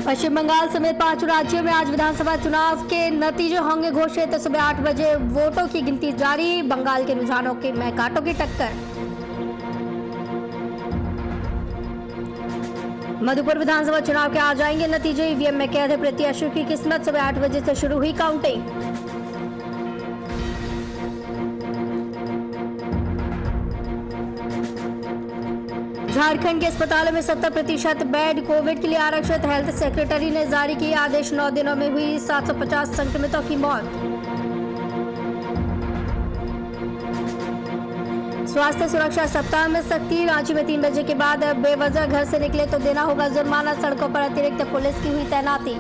पश्चिम बंगाल समेत 5 राज्यों में आज विधानसभा चुनाव के नतीजे होंगे घोषित। सुबह 8 बजे वोटों की गिनती जारी। बंगाल के रुझानों में कांटों की टक्कर। मधुपुर विधानसभा चुनाव के आज आएंगे नतीजे। ईवीएम में कैद है प्रत्याशियों की किस्मत। सुबह 8 बजे से शुरू हुई काउंटिंग। झारखंड के अस्पतालों में 70% बेड कोविड के लिए आरक्षित। हेल्थ सेक्रेटरी ने जारी किए आदेश। 9 दिनों में हुई 750 संक्रमितों की मौत। स्वास्थ्य सुरक्षा सप्ताह में सख्ती। रांची में 3 बजे के बाद बेवजह घर से निकले तो देना होगा जुर्माना। सड़कों पर अतिरिक्त पुलिस की हुई तैनाती।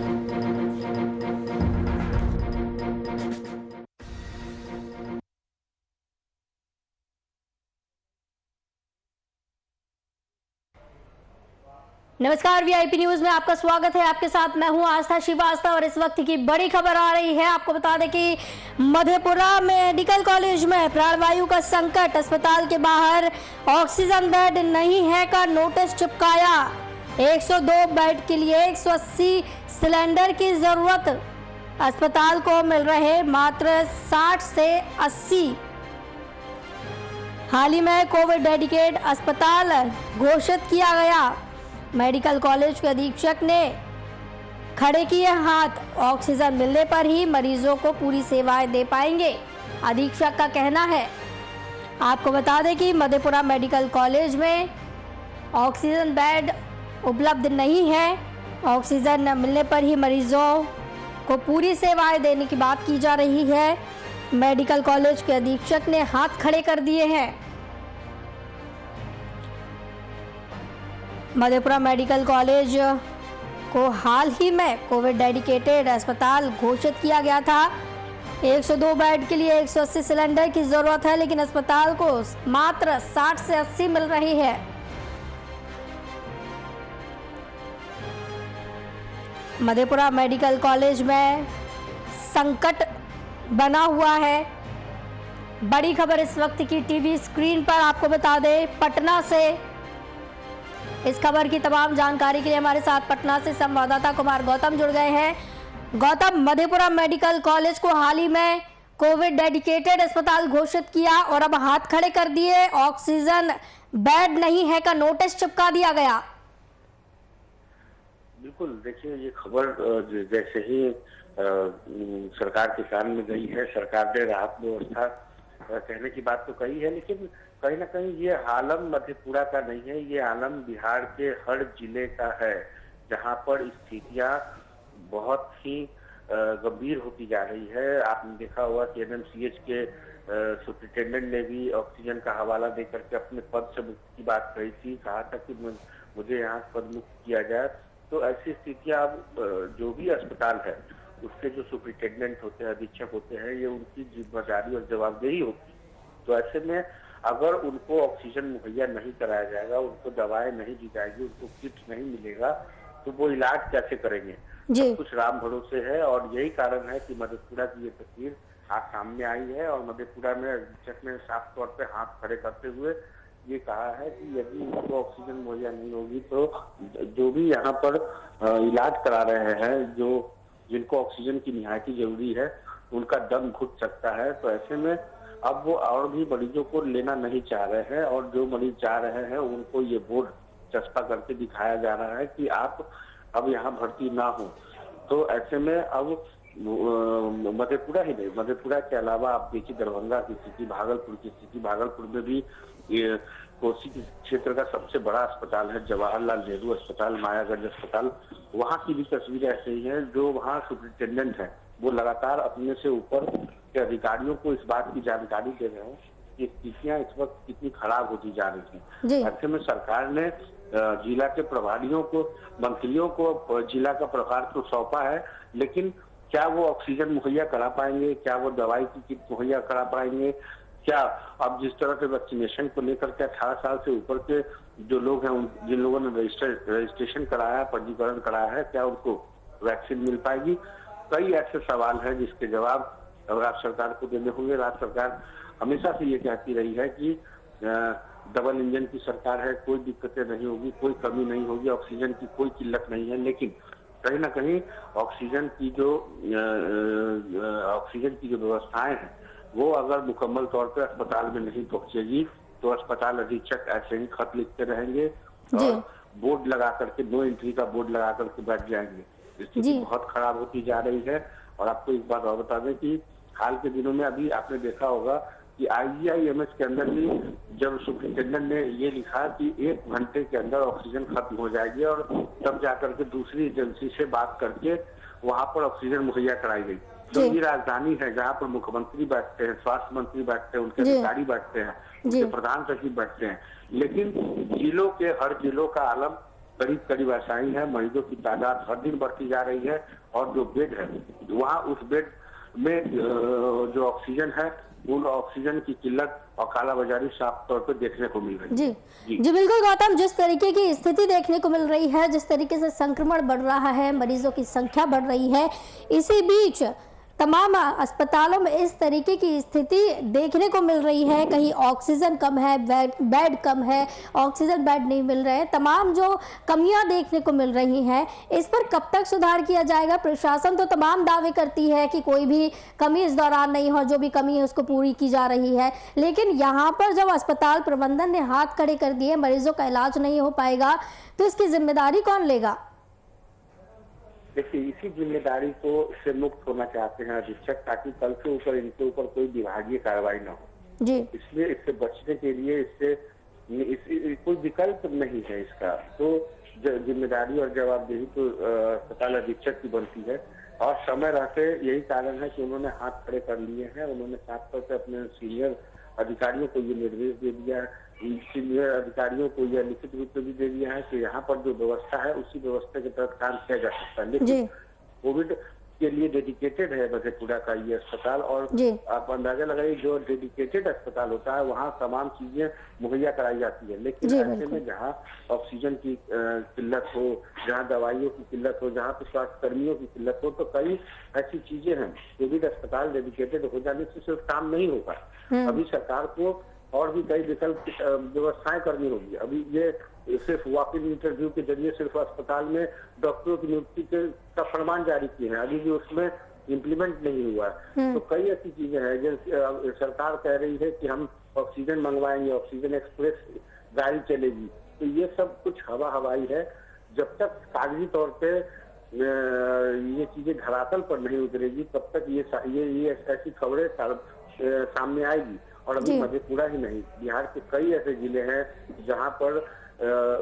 नमस्कार, वीआईपी न्यूज में आपका स्वागत है। आपके साथ मैं हूं आस्था श्रीवास्तव और इस वक्त की बड़ी खबर आ रही है। आपको बता दें कि मधेपुरा मेडिकल कॉलेज में प्राणवायु का संकट। अस्पताल के बाहर ऑक्सीजन बेड नहीं है का नोटिस चिपकाया। 102 बेड के लिए 180 सिलेंडर की जरूरत। अस्पताल को मिल रहे मात्र 60 से 80। हाल ही में कोविड डेडिकेटेड अस्पताल घोषित किया गया। मेडिकल कॉलेज के अधीक्षक ने खड़े किए हाथ। ऑक्सीजन मिलने पर ही मरीजों को पूरी सेवाएं दे पाएंगे, अधीक्षक का कहना है। आपको बता दें कि मधेपुरा मेडिकल कॉलेज में ऑक्सीजन बेड उपलब्ध नहीं है। ऑक्सीजन मिलने पर ही मरीजों को पूरी सेवाएं देने की बात की जा रही है। मेडिकल कॉलेज के अधीक्षक ने हाथ खड़े कर दिए हैं। मधेपुरा मेडिकल कॉलेज को हाल ही में कोविड डेडिकेटेड अस्पताल घोषित किया गया था। 102 बेड के लिए 180 सिलेंडर की जरूरत है, लेकिन अस्पताल को मात्र 60 से 80 मिल रही है। मधेपुरा मेडिकल कॉलेज में संकट बना हुआ है। बड़ी खबर इस वक्त की टीवी स्क्रीन पर आपको बता दें पटना से। इस खबर की तमाम जानकारी के लिए हमारे साथ पटना से संवाददाता कुमार गौतम जुड़ गए हैं। गौतम, मधेपुरा मेडिकल कॉलेज को हाल ही में कोविड डेडिकेटेड अस्पताल घोषित किया और अब हाथ खड़े कर दिए। ऑक्सीजन बेड नहीं है का नोटिस चिपका दिया गया। बिल्कुल, देखिए ये खबर जैसे ही सरकार के कान में गई है, सरकार ने राहत व्यवस्था कहने की बात तो कही है, लेकिन कहीं ना कहीं ये आलम मधेपुरा का नहीं है, ये आलम बिहार के हर जिले का है, जहां पर स्थितियां बहुत ही गंभीर होती जा रही है। आपने देखा होगा कि एनएमसीएच के सुप्रिंटेंडेंट ने भी ऑक्सीजन का हवाला देकर के अपने पद से मुक्ति की बात कही थी। कहा था कि मुझे यहाँ पद मुक्त किया जाए। तो ऐसी स्थितियां अब जो भी अस्पताल है उसके जो सुप्रिंटेंडेंट होते हैं, अधीक्षक होते हैं, ये उनकी जिम्मेदारी और जवाबदेही होती है। तो ऐसे में अगर उनको ऑक्सीजन मुहैया नहीं कराया जाएगा, उनको दवाएं नहीं दी जाएगी, उनको किट नहीं मिलेगा, तो वो इलाज कैसे करेंगे? सब कुछ राम भरोसे है। और यही कारण है कि मधेपुरा की ये तस्वीर आज सामने आई है और मधेपुरा में अधीक्षक ने साफ तौर पे हाथ खड़े करते हुए ये कहा है कि यदि उनको ऑक्सीजन मुहैया नहीं होगी तो जो भी यहाँ पर इलाज करा रहे हैं, जिनको ऑक्सीजन की निहायती जरूरी है, उनका दम घुट सकता है। तो ऐसे में अब वो और भी मरीजों को लेना नहीं चाह रहे हैं और जो मरीज जा रहे हैं उनको ये बोर्ड चस्पा करके दिखाया जा रहा है कि आप अब यहाँ भर्ती ना हो। तो ऐसे में अब मधेपुरा ही नहीं, मधेपुरा के अलावा आप देखिए दरभंगा की स्थिति, भागलपुर की स्थिति। भागलपुर में भी ये कोसी क्षेत्र का सबसे बड़ा अस्पताल है जवाहरलाल नेहरू अस्पताल, मायागंज अस्पताल। वहाँ की भी तस्वीरें ऐसे ही हैं। जो वहाँ सुप्रिंटेंडेंट है वो लगातार अपने से ऊपर के अधिकारियों को इस बात की जानकारी दे रहे हैं कि स्थितियां इस वक्त कितनी खराब होती जा रही हैं। ऐसे में सरकार ने जिला के प्रभारियों को, मंत्रियों को जिला का प्रभार तो सौंपा है, लेकिन क्या वो ऑक्सीजन मुहैया करा पाएंगे? क्या वो दवाई की किट मुहैया करा पाएंगे? क्या अब जिस तरह से वैक्सीनेशन को लेकर के 18 साल से ऊपर के जो लोग हैं, जिन लोगों ने रजिस्ट्रेशन कराया, पंजीकरण कराया है, क्या उनको वैक्सीन मिल पाएगी? कई ऐसे सवाल हैं जिसके जवाब राज्य सरकार को देने होंगे। राज्य सरकार हमेशा से ये कहती रही है कि डबल इंजन की सरकार है, कोई दिक्कतें नहीं होगी, कोई कमी नहीं होगी, ऑक्सीजन की कोई किल्लत नहीं है, लेकिन कहीं ना कहीं ऑक्सीजन की जो व्यवस्थाएं हैं वो अगर मुकम्मल तौर पर अस्पताल में नहीं पहुंचेगी तो अस्पताल अधीक्षक ऐसे ही खत लिखते रहेंगे और बोर्ड लगा करके नो एंट्री का बोर्ड लगा करके बैठ जाएंगे। स्थिति बहुत खराब होती जा रही है। और आपको एक बात और बता दें कि हाल के दिनों में अभी आपने देखा होगा कि IGIMS के अंदर भी जब सुप्रिंटेंडेंट ने ये लिखा कि 1 घंटे के अंदर ऑक्सीजन खत्म हो जाएगी और तब जाकर के दूसरी एजेंसी से बात करके वहां पर ऑक्सीजन मुहैया कराई गई। जो ये राजधानी है जहाँ पर मुख्यमंत्री बैठते हैं, स्वास्थ्य मंत्री बैठते हैं, उनके अधिकारी बैठते हैं, उनके प्रधान सचिव बैठते हैं, लेकिन जिलों के हर जिलों का आलम करीब करीब ऐसा ही है। मरीजों की तादाद हर दिन बढ़ती जा रही है और जो बेड है वहाँ उस बेड में जो ऑक्सीजन है उन ऑक्सीजन की किल्लत और कालाबाजारी साफ तौर पर देखने को मिल रही है। जी बिल्कुल गौतम, जिस तरीके की स्थिति देखने को मिल रही है, जिस तरीके से संक्रमण बढ़ रहा है, मरीजों की संख्या बढ़ रही है, इसी बीच तमाम अस्पतालों में इस तरीके की स्थिति देखने को मिल रही है। कहीं ऑक्सीजन कम है, बेड कम है, ऑक्सीजन बेड नहीं मिल रहे हैं, तमाम जो कमियां देखने को मिल रही हैं, इस पर कब तक सुधार किया जाएगा? प्रशासन तो तमाम दावे करती है कि कोई भी कमी इस दौरान नहीं हो, जो भी कमी है उसको पूरी की जा रही है, लेकिन यहाँ पर जब अस्पताल प्रबंधन ने हाथ खड़े कर दिए, मरीजों का इलाज नहीं हो पाएगा, तो इसकी जिम्मेदारी कौन लेगा? देखिए, इसी जिम्मेदारी को से मुक्त होना चाहते हैं अधीक्षक, ताकि कल से ऊपर इनके ऊपर कोई विभागीय कार्रवाई न हो। जी। इसलिए इससे बचने के लिए कोई विकल्प नहीं है इसका। तो जिम्मेदारी और जवाबदेही तो अस्पताल अधीक्षक की बनती है और समय रहते यही कारण है कि उन्होंने हाथ खड़े कर लिए हैं। उन्होंने साफ तौर से अपने सीनियर अधिकारियों को ये निर्देश दे दिया है, सीनियर अधिकारियों को यह लिखित रूप में भी दे दिया है कि यहाँ पर जो व्यवस्था है उसी व्यवस्था के तहत काम किया जा सकता है। लेकिन कोविड के लिए डेडिकेटेड है मधेपुरा का ये अस्पताल और आप अंदाजा लगाइए जो डेडिकेटेड अस्पताल होता है वहाँ तमाम चीजें मुहैया कराई जाती है, लेकिन ऐसे में जहाँ ऑक्सीजन की किल्लत हो, जहाँ दवाइयों की किल्लत हो, जहाँ पे स्वास्थ्य कर्मियों की किल्लत हो, तो कई ऐसी चीजें हैं। कोविड अस्पताल डेडिकेटेड हो जाने से सिर्फ काम नहीं होगा, अभी सरकार को और भी कई विकल्प व्यवस्थाएं करनी होगी। अभी ये सिर्फ वॉक इन इंटरव्यू के जरिए सिर्फ अस्पताल में डॉक्टरों की नियुक्ति का फरमान जारी किए हैं, अभी भी उसमें इम्प्लीमेंट नहीं हुआ है। तो कई ऐसी चीजें हैं जैसे सरकार कह रही है कि हम ऑक्सीजन मंगवाएंगे, ऑक्सीजन एक्सप्रेस गाड़ी चलेगी, तो ये सब कुछ हवाई है। जब तक कागजी तौर पे ये चीजें धरातल पर नहीं उतरेगी तब तक ये ऐसी खबरें सामने आएगी। और अभी मधेपुरा ही नहीं, बिहार के कई ऐसे जिले हैं जहां पर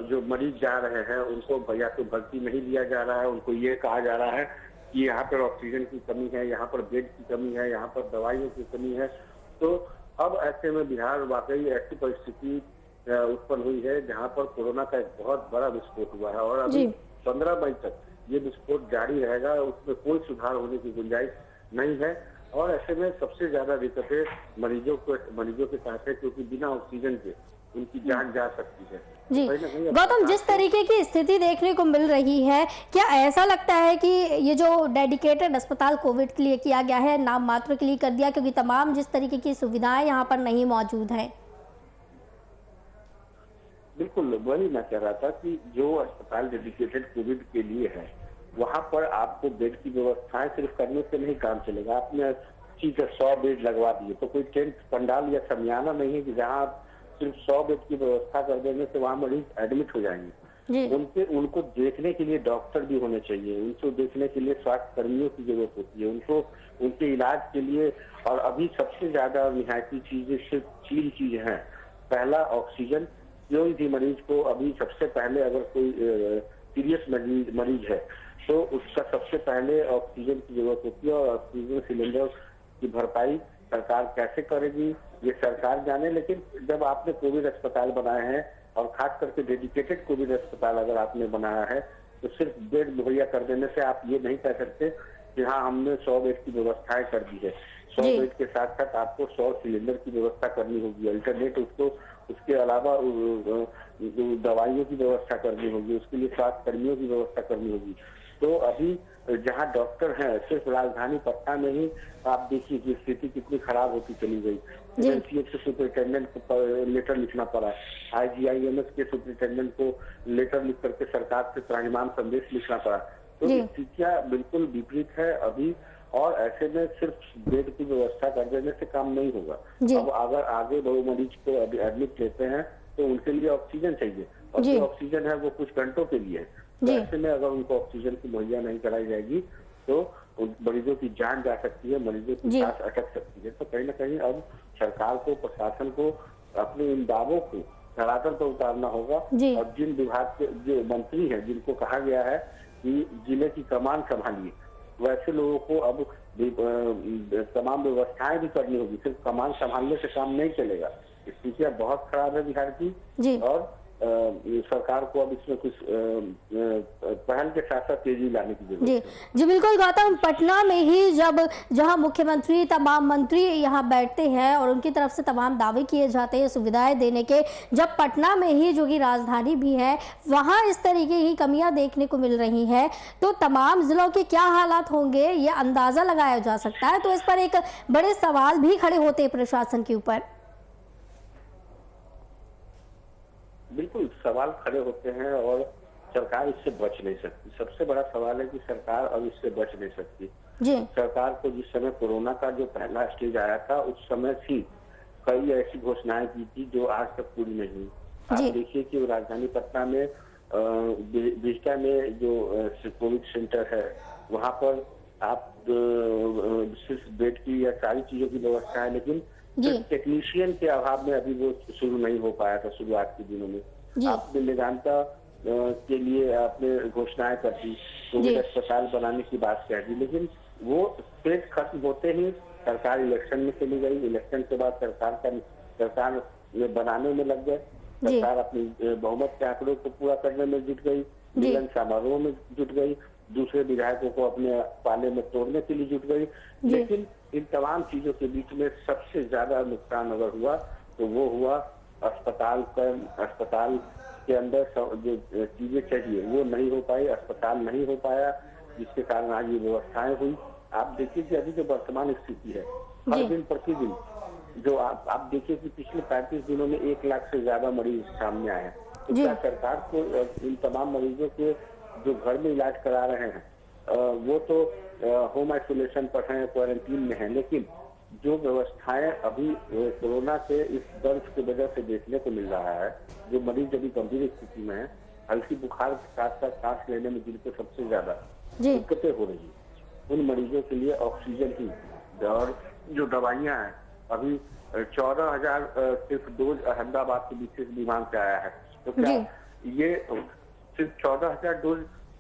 जो मरीज जा रहे हैं उनको या तो भर्ती नहीं लिया जा रहा है, उनको ये कहा जा रहा है कि यहाँ पर ऑक्सीजन की कमी है, यहाँ पर बेड की कमी है, यहाँ पर दवाइयों की कमी है। तो अब ऐसे में बिहार वाकई ऐसी परिस्थिति उत्पन्न हुई है जहाँ पर कोरोना का एक बहुत बड़ा विस्फोट हुआ है और अभी 15 मई तक ये विस्फोट जारी रहेगा, उसमें कोई सुधार होने की गुंजाइश नहीं है। और ऐसे में सबसे ज्यादा दिक्कतें मरीजों के साथ है, क्योंकि बिना ऑक्सीजन के उनकी जान जा सकती है। जी गौतम, जिस तरीके की स्थिति देखने को मिल रही है, क्या ऐसा लगता है कि ये जो डेडिकेटेड अस्पताल कोविड के लिए किया गया है नाम मात्र के लिए कर दिया, क्योंकि तमाम जिस तरीके की सुविधाएं यहाँ पर नहीं मौजूद है? बिल्कुल वही मैं कह रहा था कि जो अस्पताल डेडिकेटेड कोविड के लिए है वहाँ पर आपको बेड की व्यवस्थाएं सिर्फ करने से नहीं काम चलेगा। आपने ठीक है 100 बेड लगवा दिए तो कोई टेंट पंडाल या समियाना नहीं है कि जहाँ आप सिर्फ 100 बेड की व्यवस्था कर देने से वहाँ मरीज एडमिट हो जाएंगे। उनको देखने के लिए डॉक्टर भी होने चाहिए, उनको देखने के लिए स्वास्थ्य कर्मियों की जरूरत होती है, उनको उनके इलाज के लिए। और अभी सबसे ज्यादा निहायती चीजें सिर्फ 3 चीज है। पहला ऑक्सीजन, कोई भी मरीज को अभी सबसे पहले अगर कोई सीरियस मरीज है तो उसका सबसे पहले ऑक्सीजन की जरूरत होती है और ऑक्सीजन सिलेंडर की भरपाई सरकार कैसे करेगी ये सरकार जाने। लेकिन जब आपने कोविड अस्पताल बनाए हैं और खास करके डेडिकेटेड कोविड अस्पताल अगर आपने बनाया है तो सिर्फ बेड मुहैया कर देने से आप ये नहीं कह सकते कि हाँ हमने 100 बेड की व्यवस्थाएं कर दी है। 100 बेड के साथ साथ आपको 100 सिलेंडर की व्यवस्था करनी होगी, अल्टरनेट उसके अलावा दवाइयों की व्यवस्था करनी होगी, उसके लिए स्वास्थ्य कर्मियों की व्यवस्था करनी होगी। तो अभी जहाँ डॉक्टर हैं सिर्फ राजधानी पटना में ही आप देखिए कि स्थिति कितनी खराब होती चली गई। एमसीएच के सुपरिटेंडेंट को लेटर लिखना पड़ा, IGIMS के सुपरिटेंडेंट को लेटर लिख करके सरकार से त्राहिमाम संदेश लिखना पड़ा। तो जी। स्थितियां बिल्कुल विपरीत है अभी। और ऐसे में सिर्फ बेड की व्यवस्था कर देने से काम नहीं होगा। जी। अब अगर आगे वो मरीज को एडमिट लेते हैं तो उनके लिए ऑक्सीजन चाहिए, और जी। जो ऑक्सीजन है वो कुछ घंटों के लिए है। तो जी। ऐसे में अगर उनको ऑक्सीजन की मुहैया नहीं कराई जाएगी तो उन मरीजों की जान जा सकती है, मरीजों की जी। सांस अटक सकती है। तो कहीं ना कहीं अब सरकार को, प्रशासन को अपने इन दावों को धरातल पर उतारना होगा। जी। और जिन विभाग के जो मंत्री हैं, जिनको कहा गया है कि जिले की कमान संभालिए, वैसे लोगों को अब तमाम व्यवस्थाएं भी करनी होगी। सिर्फ कमान संभालने से काम नहीं चलेगा। स्थितियां बहुत खराब है बिहार की। जी। और सरकार को अब इसमें कुछ पहल के साथ साथ तेजी लाने की जरूरत जी। है। जी बिल्कुल गौतम, पटना में ही जहां मुख्यमंत्री, तमाम मंत्री यहां बैठते हैं और उनकी तरफ से तमाम दावे किए जाते हैं सुविधाएं देने के, जब पटना में ही जो कि राजधानी भी है वहां इस तरीके की कमियां देखने को मिल रही हैं, तो तमाम जिलों के क्या हालात होंगे ये अंदाजा लगाया जा सकता है। तो इस पर एक बड़े सवाल भी खड़े होते हैं प्रशासन के ऊपर। बिल्कुल सवाल खड़े होते हैं और सरकार इससे बच नहीं सकती। सबसे बड़ा सवाल है कि सरकार अब इससे बच नहीं सकती। जी। सरकार को जिस समय कोरोना का जो पहला स्टेज आया था उस समय भी कई ऐसी घोषणाएं की थी जो आज तक पूरी नहीं हुई। आप देखिए कि राजधानी पटना में बिहटा में जो कोविड सेंटर है वहां पर आप सिर्फ बेड की या सारी चीजों की व्यवस्था है, लेकिन टेक्नीशियन के अभाव में अभी वो शुरू नहीं हो पाया था शुरुआत के दिनों में। आपने निदानता के लिए आपने घोषणाएं कर दी, कोविड अस्पताल बनाने की बात कह दी, लेकिन वो फेज खत्म होते ही सरकार इलेक्शन में चली गई। इलेक्शन के बाद सरकार बनाने में लग गए। सरकार अपनी बहुमत के आंकड़ों को पूरा करने में जुट गई, मिलन समारोह में जुट गई, दूसरे विधायकों को अपने पाले में तोड़ने के लिए जुट गई। लेकिन इन तमाम चीजों के बीच में सबसे ज्यादा नुकसान अगर हुआ तो वो हुआ अस्पताल के अंदर जो चीजें चाहिए वो नहीं हो पाई, अस्पताल नहीं हो पाया, जिसके कारण आज ये व्यवस्थाएं हुई। आप देखिए कि अभी जो वर्तमान स्थिति है, हर दिन प्रतिदिन जो आप देखिए कि पिछले 35 दिनों में 1 लाख से ज्यादा मरीज सामने आए हैं। तो क्या सरकार को इन तमाम मरीजों के जो घर में इलाज करा रहे हैं वो तो होम आइसोलेशन पर हैं, क्वारंटीन में हैं, लेकिन जो व्यवस्थाएं अभी कोरोना के इस दर्द की वजह से देखने को मिल रहा है, जो मरीज अभी गंभीर स्थिति में है, हल्की बुखार के साथ साथ सांस लेने में जिनको सबसे ज्यादा दिक्कतें हो रही है, उन मरीजों के लिए ऑक्सीजन की और जो दवाइयां हैं अभी 14,000 सिर्फ डोज अहमदाबाद के विशेष विमान से आया है। तो क्या ये सिर्फ 14,000 डोज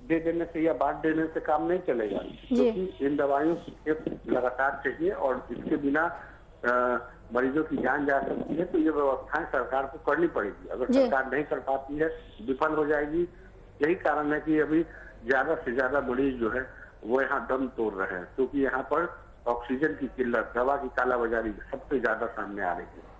दे देने से या बांट देने से काम नहीं चलेगा, क्योंकि इन दवाइयों की लगातार चाहिए और इसके बिना मरीजों की जान जा सकती है। तो ये व्यवस्थाएं सरकार को करनी पड़ेगी। अगर सरकार नहीं कर पाती है विफल हो जाएगी। यही कारण है कि अभी ज्यादा से ज्यादा मरीज जो है वो यहाँ दम तोड़ रहे हैं, क्योंकि यहाँ पर ऑक्सीजन की किल्लत, दवा की कालाबाजारी सबसे ज्यादा सामने आ रही है।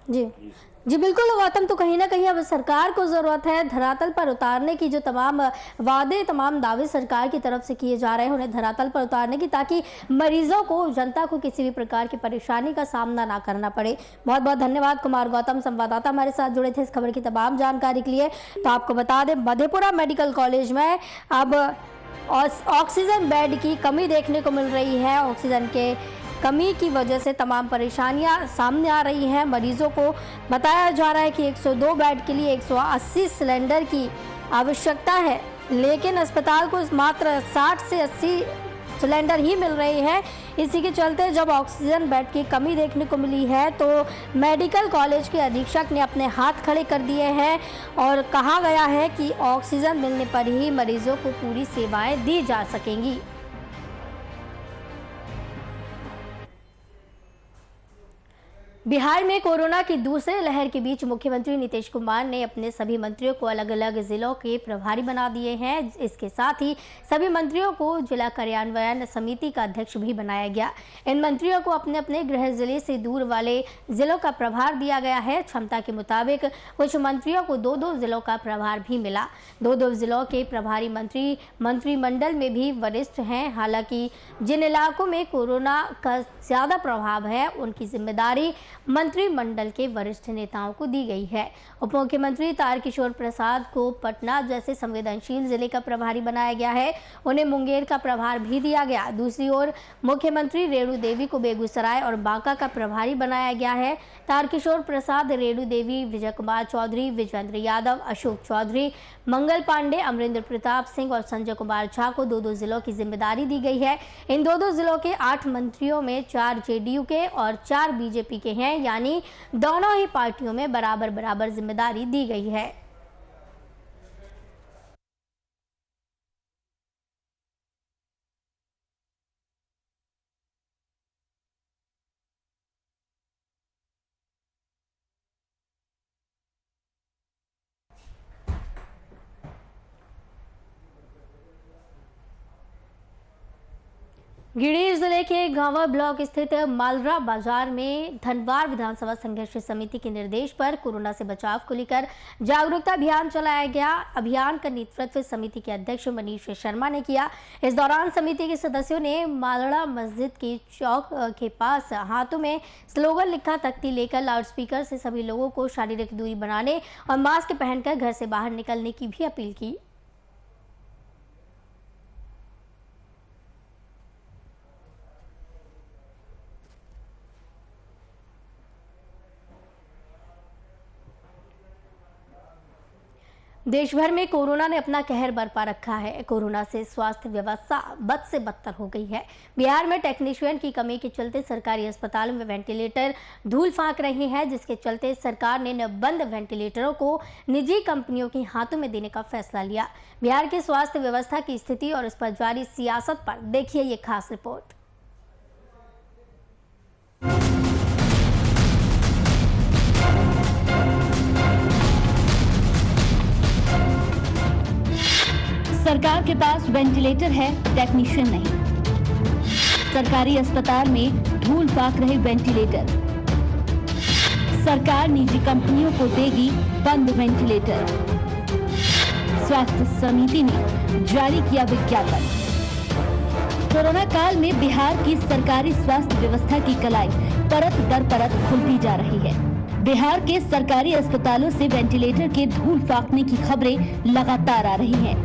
जी बिल्कुल गौतम, तो कहीं ना कहीं अब सरकार को जरूरत है धरातल पर उतारने की। जो तमाम वादे, तमाम दावे सरकार की तरफ से किए जा रहे हैं उन्हें धरातल पर उतारने की, ताकि मरीजों को, जनता को किसी भी प्रकार की परेशानी का सामना ना करना पड़े। बहुत बहुत धन्यवाद कुमार गौतम, संवाददाता हमारे साथ जुड़े थे इस खबर की तमाम जानकारी के लिए। तो आपको बता दें, मधेपुरा मेडिकल कॉलेज में अब ऑक्सीजन बेड की कमी देखने को मिल रही है। ऑक्सीजन के कमी की वजह से तमाम परेशानियां सामने आ रही हैं। मरीजों को बताया जा रहा है कि 102 बेड के लिए 180 सिलेंडर की आवश्यकता है, लेकिन अस्पताल को मात्र 60 से 80 सिलेंडर ही मिल रहे हैं। इसी के चलते जब ऑक्सीजन बेड की कमी देखने को मिली है तो मेडिकल कॉलेज के अधीक्षक ने अपने हाथ खड़े कर दिए हैं और कहा गया है कि ऑक्सीजन मिलने पर ही मरीजों को पूरी सेवाएं दी जा सकेंगी। बिहार में कोरोना की दूसरे लहर के बीच मुख्यमंत्री नीतीश कुमार ने अपने सभी मंत्रियों को अलग अलग जिलों के प्रभारी बना दिए हैं। इसके साथ ही सभी मंत्रियों को जिला कार्यान्वयन समिति का अध्यक्ष भी बनाया गया। इन मंत्रियों को अपने अपने गृह जिले से दूर वाले जिलों का प्रभार दिया गया है। क्षमता के मुताबिक कुछ मंत्रियों को 2-2 जिलों का प्रभार भी मिला। 2-2 जिलों के प्रभारी मंत्री मंत्रिमंडल में भी वरिष्ठ हैं। हालांकि जिन इलाकों में कोरोना का ज्यादा प्रभाव है उनकी जिम्मेदारी मंत्रिमंडल के वरिष्ठ नेताओं को दी गई है। उप मुख्यमंत्री तारकिशोर प्रसाद को पटना जैसे संवेदनशील जिले का प्रभारी बनाया गया है, उन्हें मुंगेर का प्रभार भी दिया गया। दूसरी ओर मुख्यमंत्री रेणु देवी को बेगूसराय और बांका का प्रभारी बनाया गया है। तारकिशोर प्रसाद, रेणु देवी, विजय कुमार चौधरी, विजेंद्र यादव, अशोक चौधरी, मंगल पांडे, अमरिंदर प्रताप सिंह और संजय कुमार झा को 2-2 जिलों की जिम्मेदारी दी गई है। इन 2-2 जिलों के 8 मंत्रियों में 4 जेडीयू के और 4 बीजेपी के हैं, यानी दोनों ही पार्टियों में बराबर बराबर जिम्मेदारी दी गई है। गिरिडीह जिले के गांवा ब्लॉक स्थित मालरा बाजार में धनवार विधानसभा संघर्ष समिति के निर्देश पर कोरोना से बचाव को लेकर जागरूकता अभियान चलाया गया। अभियान का नेतृत्व समिति के अध्यक्ष मनीष शर्मा ने किया। इस दौरान समिति के सदस्यों ने मालड़ा मस्जिद के चौक के पास हाथों में स्लोगन लिखा तख्ती लेकर लाउडस्पीकर से सभी लोगों को शारीरिक दूरी बनाने और मास्क पहनकर घर से बाहर निकलने की भी अपील की। देश भर में कोरोना ने अपना कहर बरपा रखा है। कोरोना से स्वास्थ्य व्यवस्था बद से बदतर हो गई है। बिहार में टेक्नीशियन की कमी के चलते सरकारी अस्पतालों में वेंटिलेटर धूल फांक रहे हैं, जिसके चलते सरकार ने बंद वेंटिलेटरों को निजी कंपनियों के हाथों में देने का फैसला लिया। बिहार की स्वास्थ्य व्यवस्था की स्थिति और इस पर जारी सियासत पर देखिए ये खास रिपोर्ट। सरकार के पास वेंटिलेटर है, टेक्नीशियन नहीं। सरकारी अस्पताल में धूल फांक रहे वेंटिलेटर। सरकार निजी कंपनियों को देगी बंद वेंटिलेटर। स्वास्थ्य समिति ने जारी किया विज्ञापन। कोरोना काल में बिहार की सरकारी स्वास्थ्य व्यवस्था की कलाई परत दर परत खुलती जा रही है। बिहार के सरकारी अस्पतालों से वेंटिलेटर के धूल फांकने की खबरें लगातार आ रही हैं।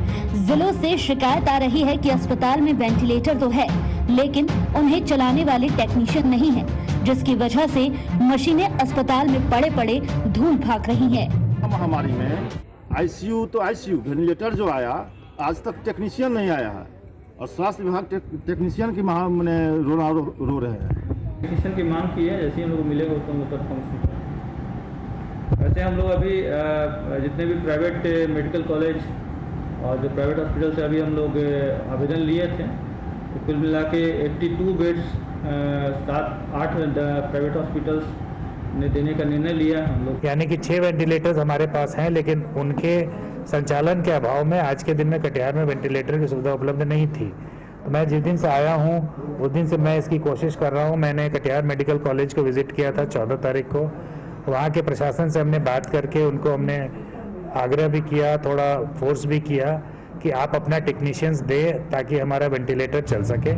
जिलों से शिकायत आ रही है कि अस्पताल में वेंटिलेटर तो है, लेकिन उन्हें चलाने वाले टेक्नीशियन नहीं हैं, जिसकी वजह से मशीनें अस्पताल में पड़े पड़े धूल फांक रही हैं। महामारी में आईसीयू तो आईसीयू, वेंटिलेटर जो आया आज तक टेक्नीशियन नहीं आया है और स्वास्थ्य विभाग टेक्नीशियन की रो रहे हैं। टेक्नीशियन की मांग की है, जैसे हम लोग मिलेगा तो वैसे हम लोग अभी जितने भी प्राइवेट मेडिकल कॉलेज और जो प्राइवेट हॉस्पिटल से अभी हम लोग आवेदन लिए थे, तो कुल मिला के 82 बेड्स 7-8 प्राइवेट हॉस्पिटल्स ने देने का निर्णय लिया हम लोग। यानी कि 6 वेंटिलेटर्स हमारे पास हैं, लेकिन उनके संचालन के अभाव में आज के दिन में कटिहार में वेंटिलेटर की सुविधा उपलब्ध नहीं थी। तो मैं जिस दिन से आया हूँ उस दिन से मैं इसकी कोशिश कर रहा हूँ। मैंने कटिहार मेडिकल कॉलेज को विजिट किया था 14 तारीख को। वहाँ के प्रशासन से हमने बात करके उनको हमने आग्रह भी किया, थोड़ा फोर्स भी किया कि आप अपना टेक्नीशियंस दे ताकि हमारा वेंटिलेटर चल सके।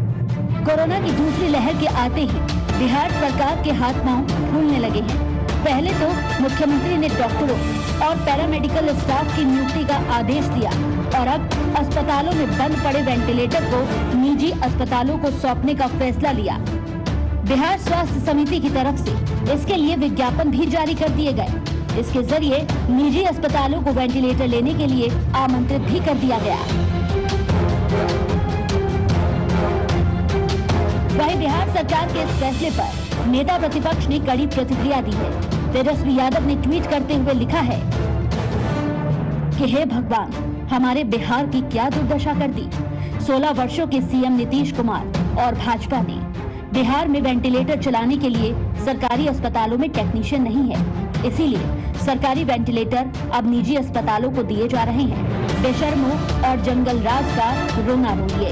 कोरोना की दूसरी लहर के आते ही बिहार सरकार के हाथ पांव फूलने लगे हैं। पहले तो मुख्यमंत्री ने डॉक्टरों और पैरामेडिकल स्टाफ की नियुक्ति का आदेश दिया और अब अस्पतालों में बंद पड़े वेंटिलेटर को निजी अस्पतालों को सौंपने का फैसला लिया। बिहार स्वास्थ्य समिति की तरफ से इसके लिए विज्ञापन भी जारी कर दिए गए। इसके जरिए निजी अस्पतालों को वेंटिलेटर लेने के लिए आमंत्रित भी कर दिया गया। वहीं बिहार सरकार के इस फैसले पर नेता प्रतिपक्ष ने कड़ी प्रतिक्रिया दी है। तेजस्वी यादव ने ट्वीट करते हुए लिखा है कि हे भगवान, हमारे बिहार की क्या दुर्दशा कर दी। 16 वर्षों के सीएम नीतीश कुमार और भाजपा ने बिहार में वेंटिलेटर चलाने के लिए सरकारी अस्पतालों में टेक्नीशियन नहीं है, इसीलिए सरकारी वेंटिलेटर अब निजी अस्पतालों को दिए जा रहे हैं। बेशर्मों और जंगल राज का रोना रोइए।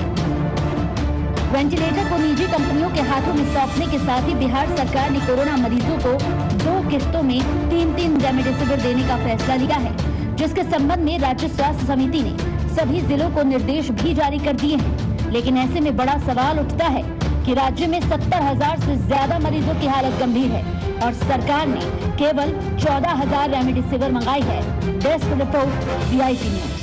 वेंटिलेटर को निजी कंपनियों के हाथों में सौंपने के साथ ही बिहार सरकार ने कोरोना मरीजों को 2 किस्तों में 3-3 रेमडेसिविर देने का फैसला लिया है, जिसके संबंध में राज्य स्वास्थ्य समिति ने सभी जिलों को निर्देश भी जारी कर दिए हैं। लेकिन ऐसे में बड़ा सवाल उठता है कि राज्य में 70,000 से ज्यादा मरीजों की हालत गंभीर है। और सरकार ने केवल 14,000 रेमडेसिविर मंगाई है। Desk report VIP news.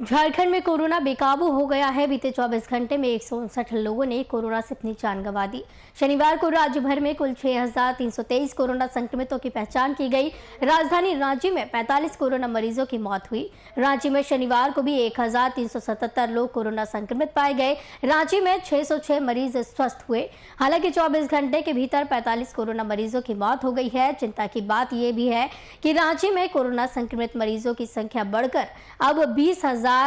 Jharkhand में कोरोना बेकाबू हो गया है। बीते 24 घंटे में 159 लोगों ने कोरोना से अपनी जान गंवा दी। शनिवार को राज्य भर में कुल 6,323 कोरोना संक्रमितों की पहचान की गई। राजधानी रांची में 45 कोरोना मरीजों की मौत हुई। रांची में शनिवार को भी 1,377 लोग कोरोना संक्रमित पाए गए। रांची में 606 मरीज स्वस्थ हुए। हालांकि 24 घंटे के भीतर 45 कोरोना मरीजों की मौत हो गई है। चिंता की बात यह भी है कि रांची में कोरोना संक्रमित मरीजों की संख्या बढ़कर अब 20,069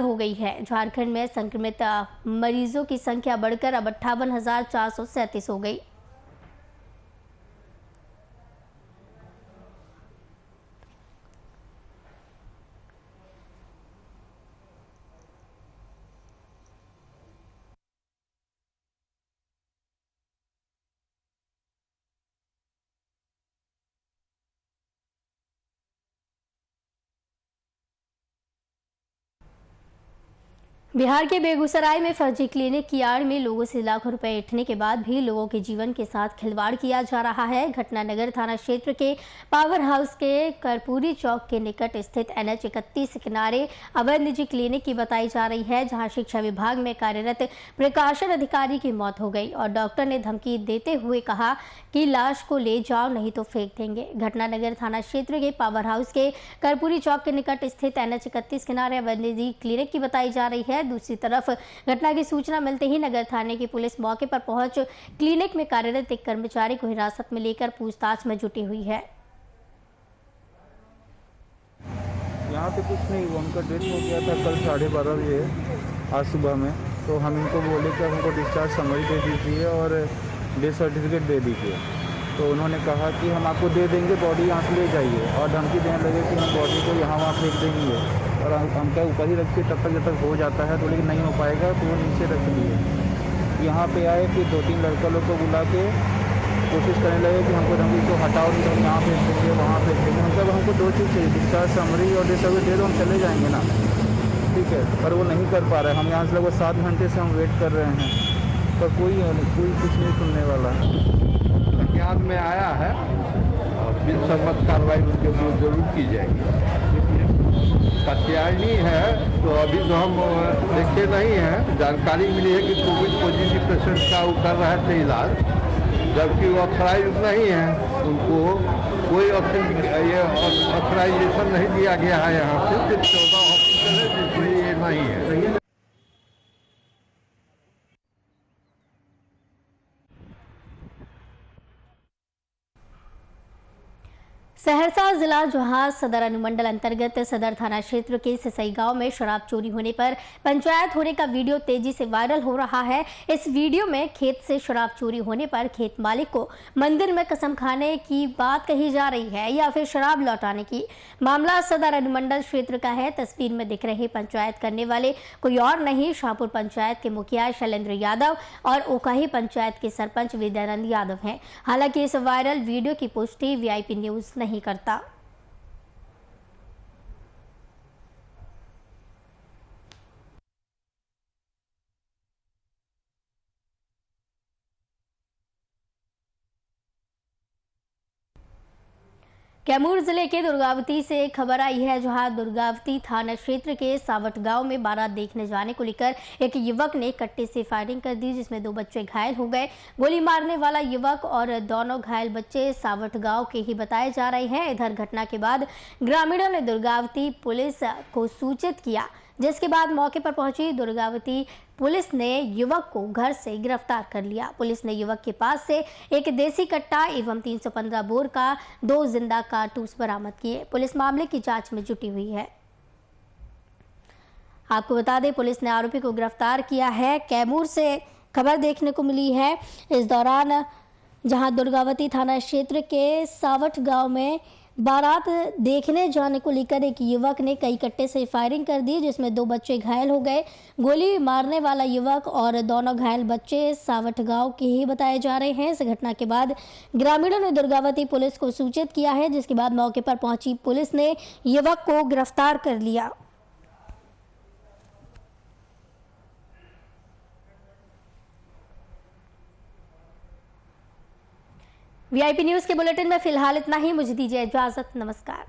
हो गई है। झारखंड में संक्रमित मरीजों की संख्या बढ़कर अब 58,437 हो गई। बिहार के बेगूसराय में फर्जी क्लिनिक की आड़ में लोगों से लाखों रुपए ऐंठने के बाद भी लोगों के जीवन के साथ खिलवाड़ किया जा रहा है। घटना नगर थाना क्षेत्र के पावर हाउस के कर्पूरी चौक के निकट स्थित NH 31 किनारे अवैध निजी क्लिनिक की बताई जा रही है, जहां शिक्षा विभाग में कार्यरत प्रकाशन अधिकारी की मौत हो गई और डॉक्टर ने धमकी देते हुए कहा कि लाश को ले जाओ नहीं तो फेंक देंगे। घटना नगर थाना क्षेत्र के पावर हाउस के कर्पूरी चौक के निकट स्थित NH 31 किनारे अवैध निजी क्लिनिक की बताई जा रही है। दूसरी तरफ घटना की सूचना मिलते ही नगर थाने की पुलिस मौके पर पहुंच क्लिनिक में कार्यरत एक कर्मचारी को हिरासत में लेकर पूछताछ में जुटी हुई है। यहाँ पे कुछ नहीं हुआ, उनका डेथ हो गया था कल 12:30 बजे आज सुबह में। तो हम इनको बोले कि हमको डिस्चार्ज समरी दे दीजिए और डेथ सर्टिफिकेट दे दीजिए। तो उन्होंने कहा कि हम आपको दे देंगे, बॉडी यहाँ से ले जाइए, और धमकी देने लगे कि हम बॉडी को यहाँ वहाँ फेंक देंगे और हम क्या ऊपर ही रखिए तब तक जब तक हो जाता है। तो लेकिन नहीं हो पाएगा तो वो नीचे रख लिए। यहाँ पे आए फिर 2-3 लड़का लोग को बुला के कोशिश करने लगे कि हमको धमकी को हटाओ, नहीं तो हम यहाँ फेंक देंगे वहाँ फेंक देंगे। मतलब हमको 2 चीज़ चाहिए, डिस्चार्ज समरी और डेथ सर्टिफिकेट दे दो, हम चले जाएंगे ना, ठीक है। पर वो नहीं कर पा रहे। हम यहाँ से लगभग 7 घंटे से हम वेट कर रहे हैं, पर कोई कुछ नहीं सुनने वाला। ज्ञान में आया है और बिल सम्मत कार्रवाई उनके ऊपर जरूर की जाएगी। कत्यायनी है तो अभी तो हम देखे नहीं हैं। जानकारी मिली है कि कोविड पॉजिटिव पेशेंट का वो कर रहे थे इलाज, जबकि वो ऑथराइज नहीं है, उनको कोई ऑथराइजेशन नहीं दिया गया है। यहाँ से सिर्फ 14 हॉस्पिटल है जिसमें ये नहीं है। सहरसा जिला जोहार सदर अनुमंडल अंतर्गत सदर थाना क्षेत्र के सिसई गांव में शराब चोरी होने पर पंचायत होने का वीडियो तेजी से वायरल हो रहा है। इस वीडियो में खेत से शराब चोरी होने पर खेत मालिक को मंदिर में कसम खाने की बात कही जा रही है या फिर शराब लौटाने की। मामला सदर अनुमंडल क्षेत्र का है। तस्वीर में दिख रहे पंचायत करने वाले कोई और नहीं, शाहपुर पंचायत के मुखिया शैलेंद्र यादव और ओकाही पंचायत के सरपंच विद्यानंद यादव हैं। हालांकि इस वायरल वीडियो की पुष्टि VIP न्यूज नहीं करता। कैमूर जिले के दुर्गावती से एक खबर आई है, जहां दुर्गावती थाना क्षेत्र के सावट गांव में बारात देखने जाने को लेकर एक युवक ने कट्टे से फायरिंग कर दी, जिसमें 2 बच्चे घायल हो गए। गोली मारने वाला युवक और दोनों घायल बच्चे सावट गांव के ही बताए जा रहे हैं। इधर घटना के बाद ग्रामीणों ने दुर्गावती पुलिस को सूचित किया, जिसके बाद मौके पर पहुंची दुर्गावती पुलिस ने युवक को घर से गिरफ्तार कर लिया। पुलिस ने युवक के पास से एक देसी कट्टा एवं 315 बोर का 2 जिंदा कारतूस बरामद किए। पुलिस मामले की जांच में जुटी हुई है। आपको बता दें, पुलिस ने आरोपी को गिरफ्तार किया है। कैमूर से खबर देखने को मिली है। इस दौरान जहां दुर्गावती थाना क्षेत्र के सावट गांव में बारात देखने जाने को लेकर एक युवक ने कई कट्टे से फायरिंग कर दी, जिसमें 2 बच्चे घायल हो गए। गोली मारने वाला युवक और दोनों घायल बच्चे सावट गांव के ही बताए जा रहे हैं। इस घटना के बाद ग्रामीणों ने दुर्गावती पुलिस को सूचित किया है, जिसके बाद मौके पर पहुंची पुलिस ने युवक को गिरफ्तार कर लिया। वीआईपी न्यूज़ के बुलेटिन में फिलहाल इतना ही। मुझे दीजिए इजाजत। नमस्कार।